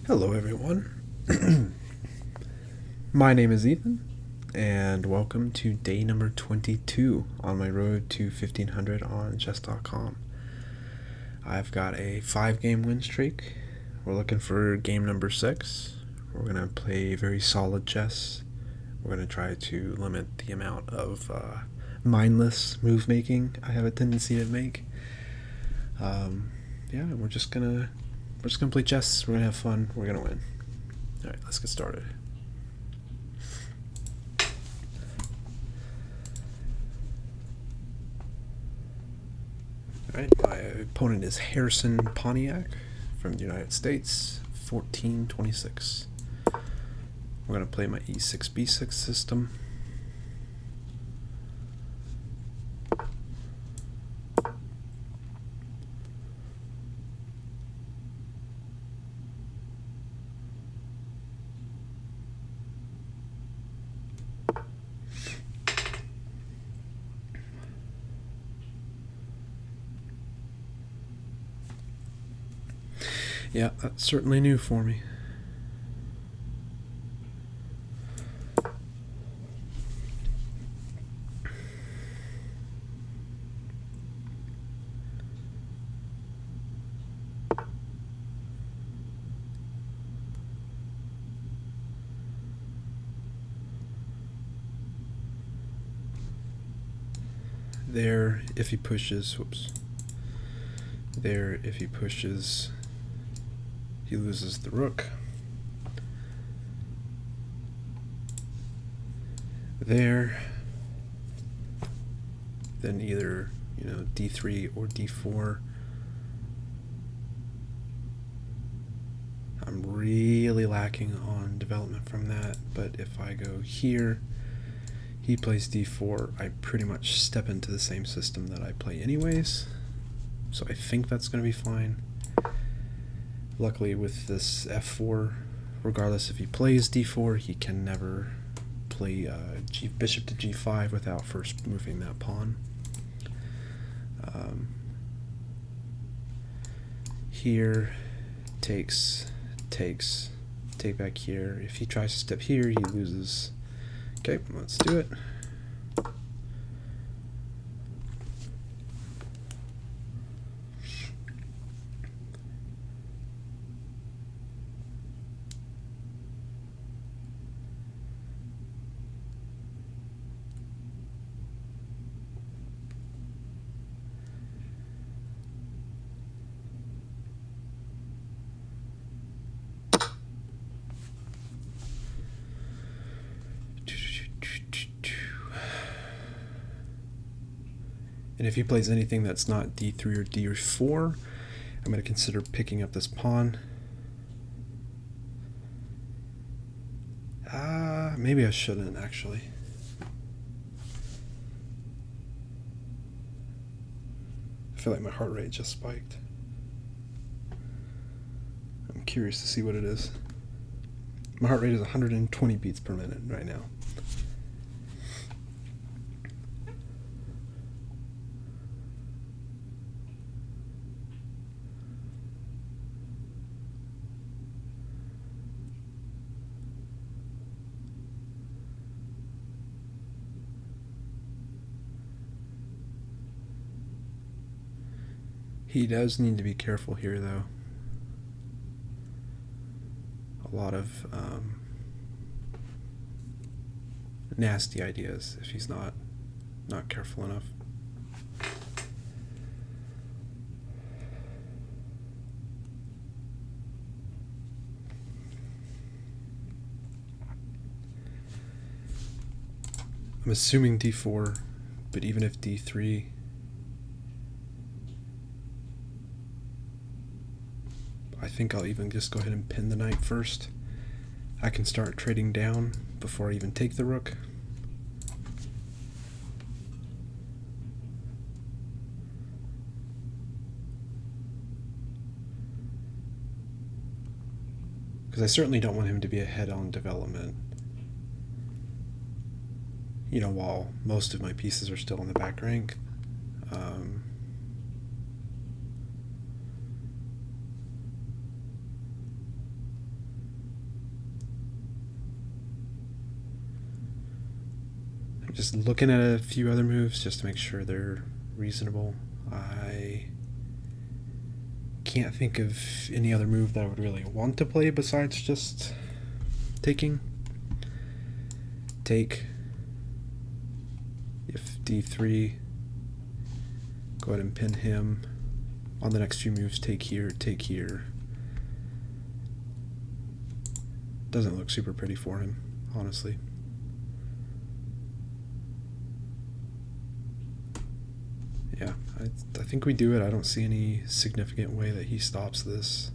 Hello, everyone. My name is Ethan, and welcome to day number 22 on my road to 1500 on chess.com. I've got a 5-game win streak. We're looking for game number 6. We're going to play very solid chess. We're going to try to limit the amount of mindless move making I have a tendency to make. We're just gonna play chess. We're gonna have fun. We're gonna win. All right, let's get started. All right, my opponent is Harrison Pontiac from the United States, 1426. We're gonna play my E6 B6 system. Yeah, that's certainly new for me. There, if he pushes, There, if he pushes, he loses the rook. There, then either, d3 or d4. I'm really lacking on development from that, but if I go here, he plays d4, I pretty much step into the same system that I play anyways, so I think that's going to be fine. Luckily with this f4, regardless if he plays d4, he can never play bishop to g5 without first moving that pawn. Here, take back here. If he tries to step here, he loses. Okay, let's do it. And if he plays anything that's not d3 or d4, I'm going to consider picking up this pawn. Maybe I shouldn't, actually. I feel like my heart rate just spiked. I'm curious to see what it is. My heart rate is 120 beats per minute right now. He does need to be careful here, though. A lot of nasty ideas if he's not careful enough. I'm assuming d4, but even if d3, I think I'll even just go ahead and pin the knight first. I can start trading down before I even take the rook. Because I certainly don't want him to be ahead on development. While most of my pieces are still in the back rank. Just looking at a few other moves just to make sure they're reasonable. I can't think of any other move that I would really want to play besides just taking. Take. If d3, go ahead and pin him. On the next few moves, take here, take here. Doesn't look super pretty for him, honestly. Yeah, I think we do it. I don't see any significant way that he stops this.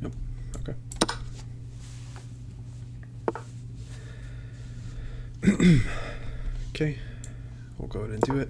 Nope. Okay. Okay, we'll go ahead and do it.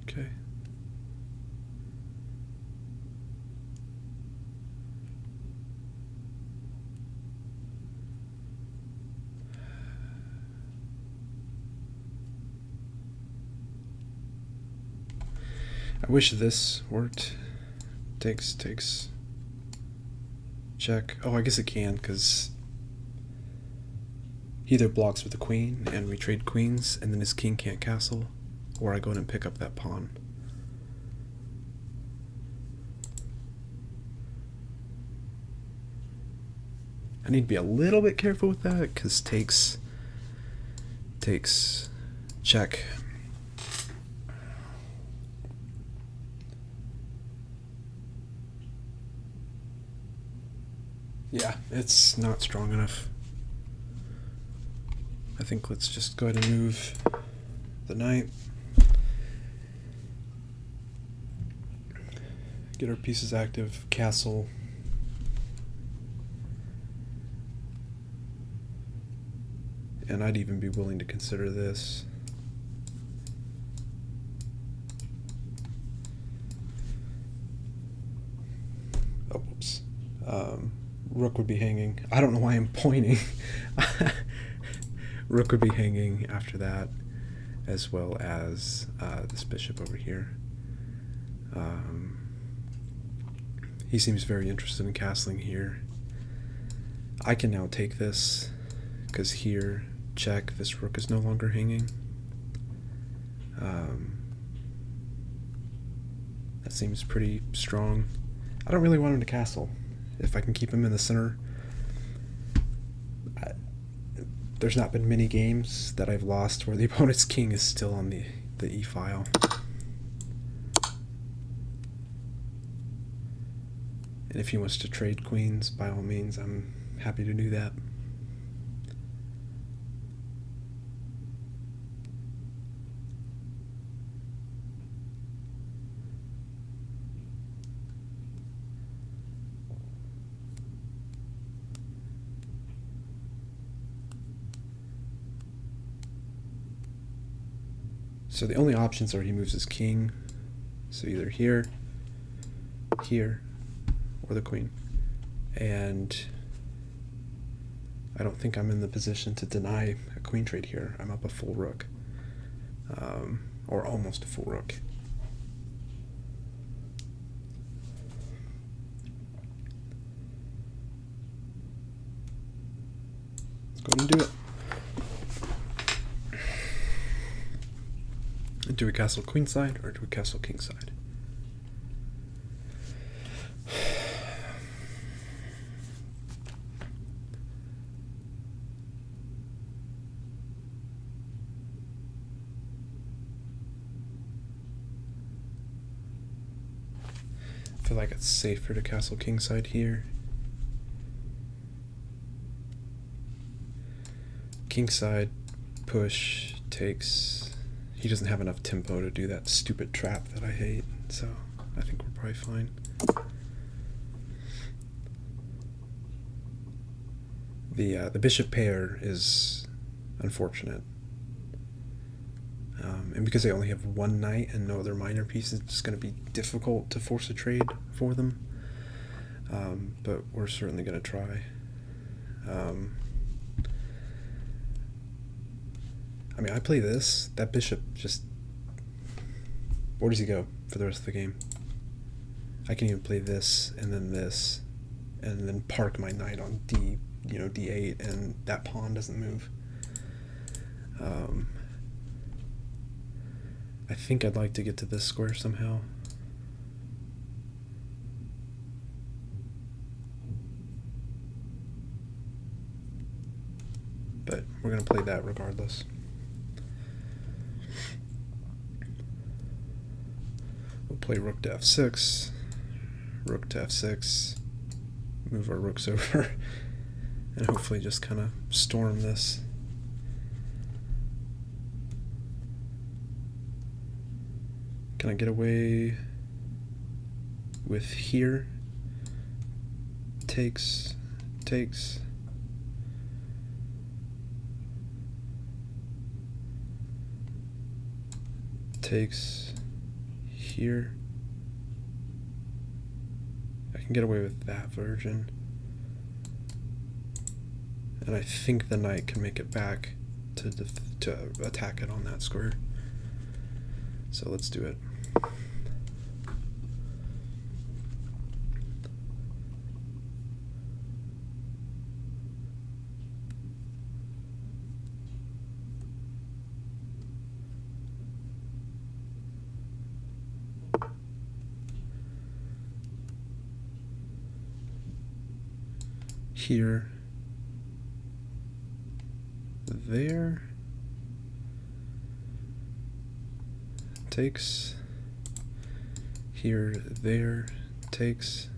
Okay. I wish this worked. Takes. Check. Oh, I guess it can, because he either blocks with the queen and we trade queens, and then his king can't castle, or I go in and pick up that pawn. I need to be a little bit careful with that, because takes, check. Yeah, it's not strong enough. I think let's just go ahead and move the knight. Get our pieces active, castle. And I'd even be willing to consider this. Oh, whoops. Rook would be hanging. I don't know why I'm pointing. Rook would be hanging after that, as well as this bishop over here. He seems very interested in castling here. I can now take this, because here, check, this rook is no longer hanging. That seems pretty strong. I don't really want him to castle. If I can keep him in the center. There's not been many games that I've lost where the opponent's king is still on the e-file. And if he wants to trade queens, by all means, I'm happy to do that. So the only options are he moves his king, so either here, here, or the queen. And I don't think I'm in the position to deny a queen trade here. I'm up a full rook, or almost a full rook. Let's go ahead and do it. Do we castle queenside or do we castle kingside? feel like it's safer to castle kingside here. Kingside push takes... He doesn't have enough tempo to do that stupid trap that I hate, so I think we're probably fine. The bishop pair is unfortunate. And because they only have one knight and no other minor pieces, it's going to be difficult to force a trade for them. But we're certainly going to try. I mean, I play this. That bishop just... Where does he go for the rest of the game? I can even play this, and then park my knight on D8, and that pawn doesn't move. I think I'd like to get to this square somehow. But we're going to play that regardless. We'll play rook to f6, rook to f6, move our rooks over, and hopefully just kind of storm this. Can I get away with here? Takes. Takes here. I can get away with that version. And I think the knight can make it back to attack it on that square. So let's do it. Here, there, takes, here, there, takes,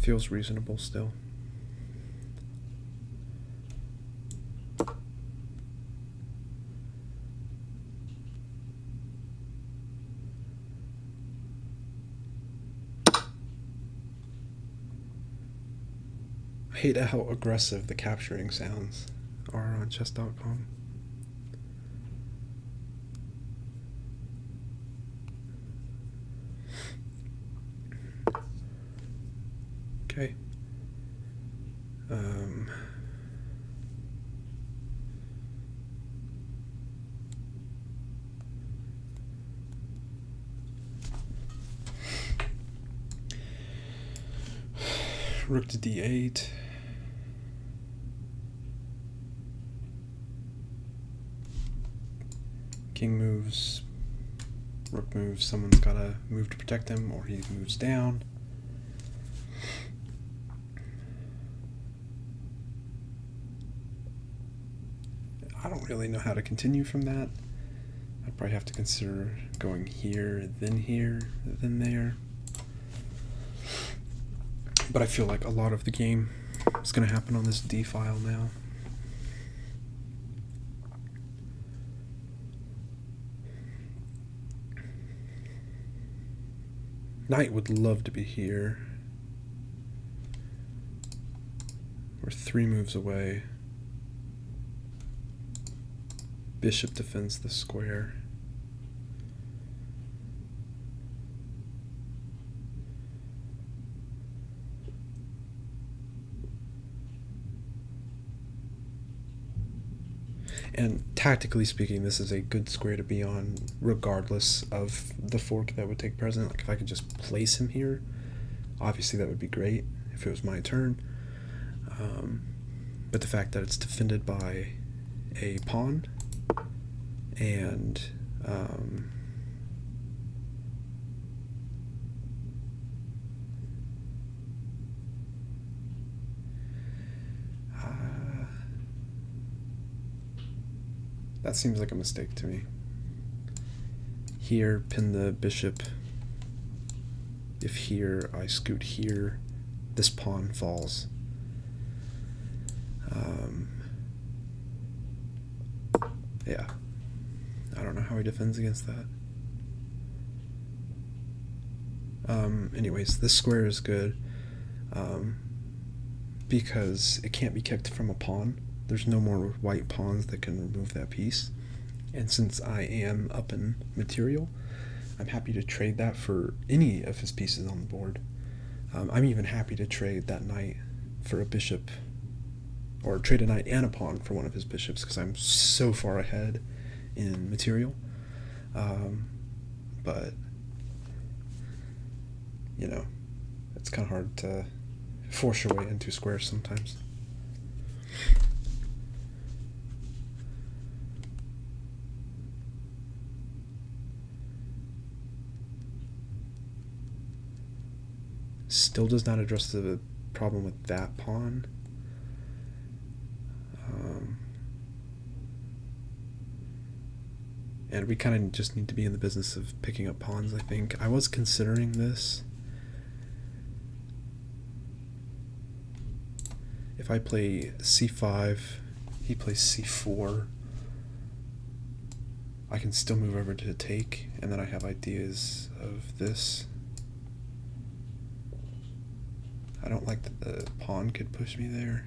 feels reasonable still. I hate how aggressive the capturing sounds are on chess.com. Okay. Rook to d8. King moves, rook moves, someone's got to move to protect him, or he moves down. I don't really know how to continue from that. I'd probably have to consider going here, then there. But I feel like a lot of the game is going to happen on this D file now. Knight would love to be here. We're 3 moves away. Bishop defends the square. And tactically speaking, this is a good square to be on regardless of the fork that would take precedent. Like if I could just place him here, obviously that would be great if it was my turn. But the fact that it's defended by a pawn and that seems like a mistake to me. Here, pin the bishop. If here, I scoot here, this pawn falls. Yeah. I don't know how he defends against that. Anyways, this square is good because it can't be kicked from a pawn. There's no more white pawns that can remove that piece. And since I am up in material, I'm happy to trade that for any of his pieces on the board. I'm even happy to trade that knight for a bishop, or trade a knight and a pawn for one of his bishops, because I'm so far ahead in material. But, you know, it's kind of hard to force your way into squares sometimes. Still does not address the problem with that pawn. And we kind of just need to be in the business of picking up pawns, I think. I was considering this. If I play c5, he plays c4, I can still move over to take, and then I have ideas of this. I don't like that the pawn could push me there.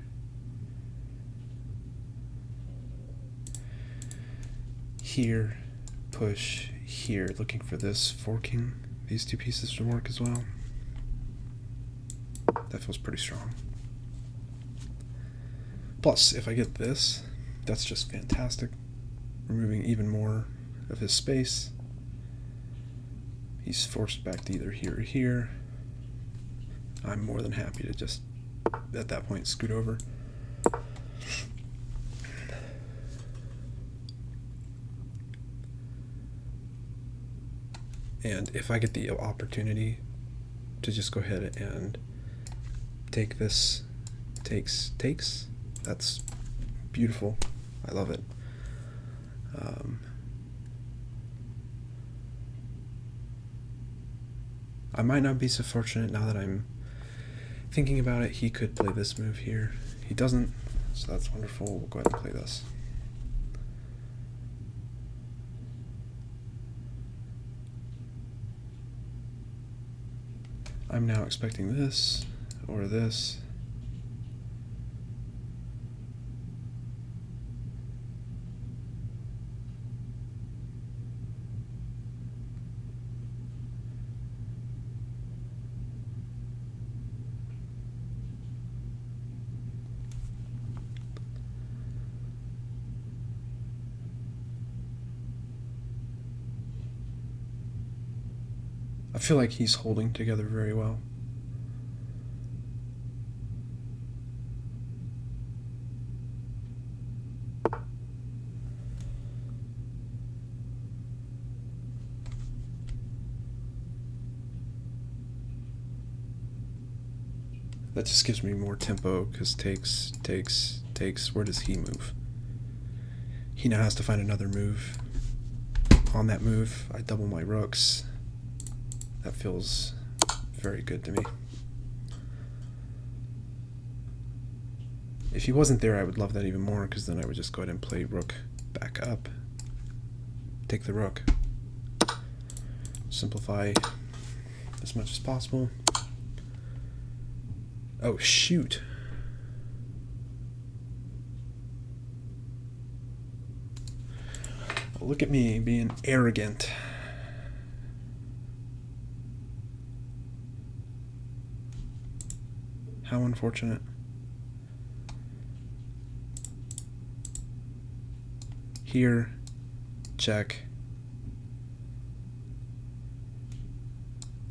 Here, push here, looking for this forking. These two pieces to work as well. That feels pretty strong. Plus, if I get this, that's just fantastic. Removing even more of his space. He's forced back to either here or here. I'm more than happy to just, at that point, scoot over. And if I get the opportunity to just go ahead and take this, takes, that's beautiful. I love it. I might not be so fortunate now that I'm thinking about it. He could play this move here. He doesn't, so that's wonderful. We'll go ahead and play this. I'm now expecting this or this. I feel like he's holding together very well. That just gives me more tempo, because takes. Where does he move? He now has to find another move. On that move, I double my rooks. That feels very good to me. If he wasn't there, I would love that even more, because then I would just go ahead and play rook back up. Take the rook. Simplify as much as possible. Oh, shoot. Look at me being arrogant. How unfortunate. Here, check.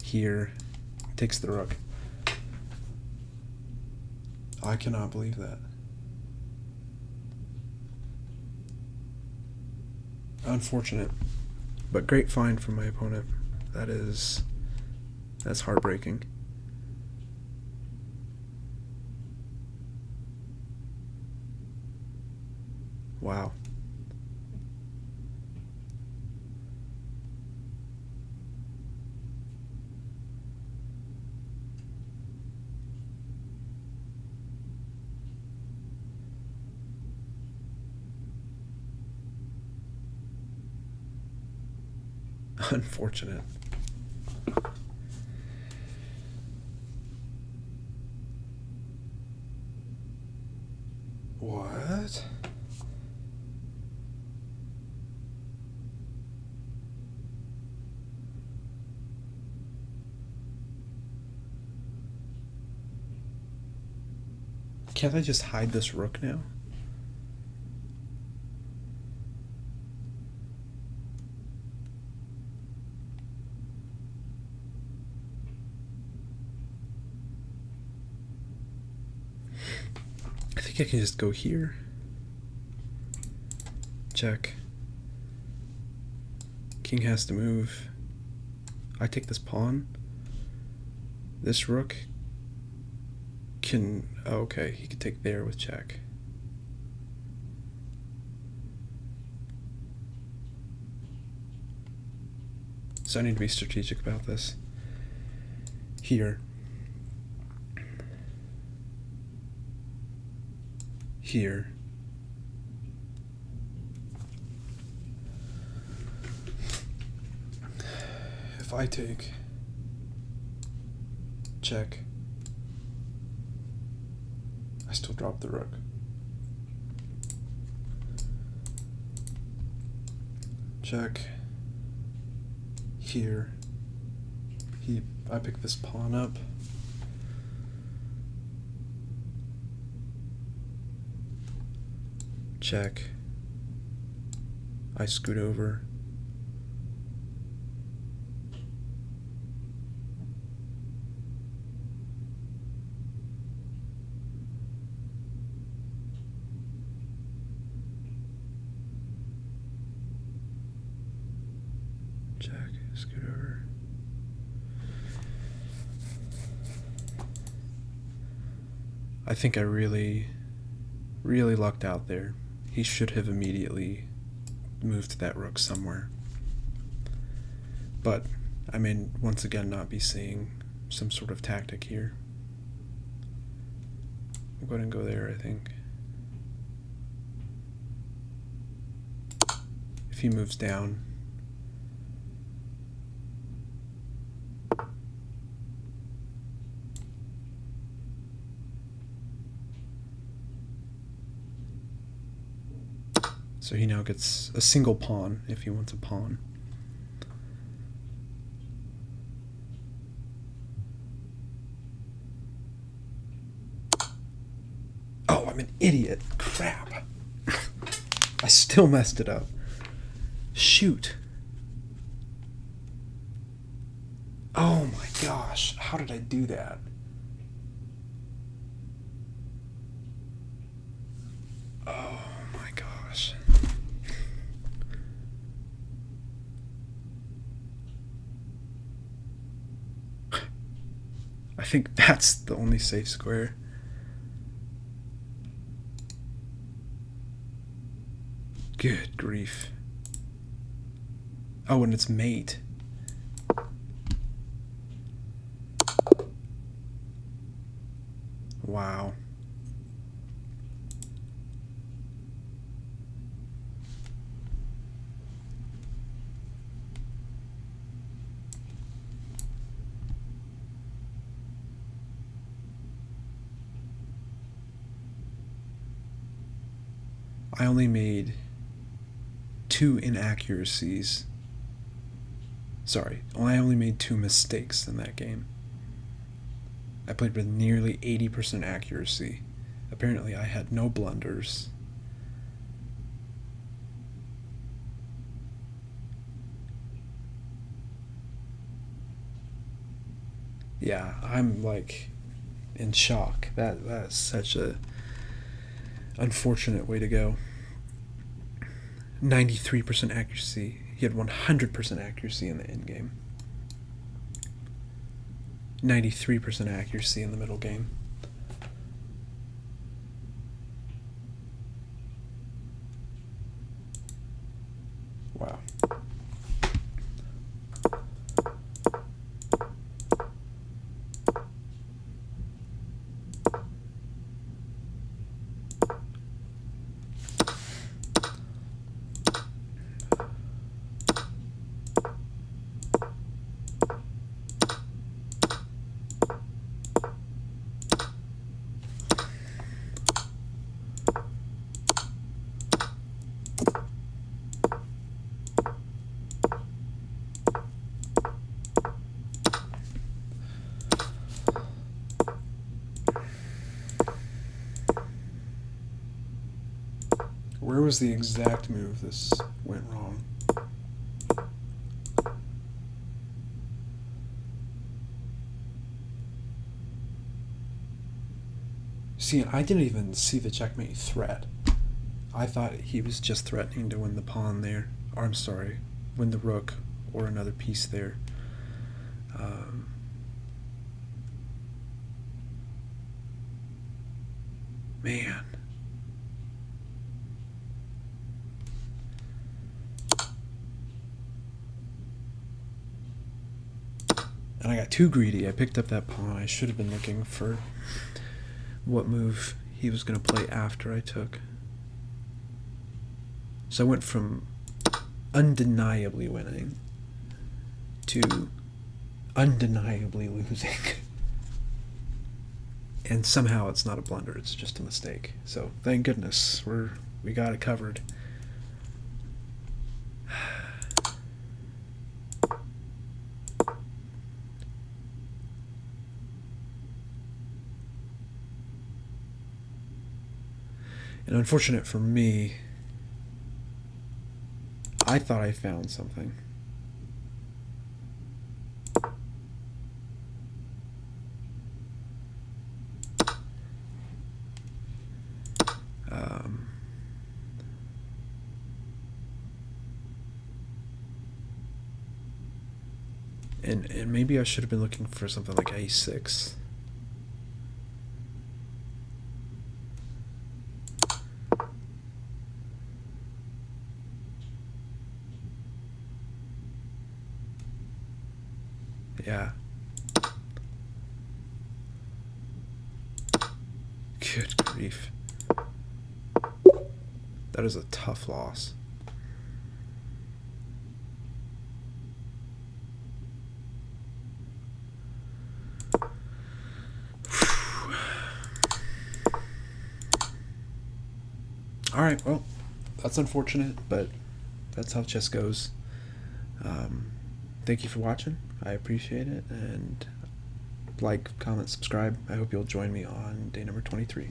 Here, takes the rook. I cannot believe that. Unfortunate, but great find from my opponent. That's heartbreaking. Wow. Unfortunate. What? Can't I just hide this rook now? I think I can just go here. Check. King has to move. I take this pawn. This rook can... Oh, okay, he could take there with check. So I need to be strategic about this. Here. Here. If I take check, I still drop the rook. Check. Here. I pick this pawn up. Check. I scoot over. Check, scoot over. I think I really lucked out there. He should have immediately moved that rook somewhere. But I may once again not be seeing some sort of tactic here. We'll go ahead and go there, I think. If he moves down, so he now gets a single pawn if he wants a pawn. Oh, I'm an idiot. Crap. I still messed it up. Shoot. Oh my gosh. How did I do that? Oh my gosh. I think that's the only safe square. Good grief. Oh, and it's mate. Wow. I only made 2 inaccuracies. Sorry, I only made 2 mistakes in that game. I played with nearly 80% accuracy. Apparently I had no blunders. Yeah, I'm like in shock. That's such a unfortunate way to go. 93% accuracy. He had 100% accuracy in the end game. 93% accuracy in the middle game. Wow. Where was the exact move this went wrong? See, I didn't even see the checkmate threat. I thought he was just threatening to win the pawn there. Or, I'm sorry, win the rook or another piece there. Man. And I got too greedy. I picked up that pawn. I should have been looking for what move he was going to play after I took. So I went from undeniably winning to undeniably losing. And somehow it's not a blunder, it's just a mistake. So thank goodness we got it covered. And unfortunate for me, I thought I found something. And maybe I should have been looking for something like a6. Yeah. Good grief. That is a tough loss. Alright, well, that's unfortunate, but that's how chess goes. Thank you for watching. I appreciate it, and like, comment, subscribe. I hope you'll join me on day number 23.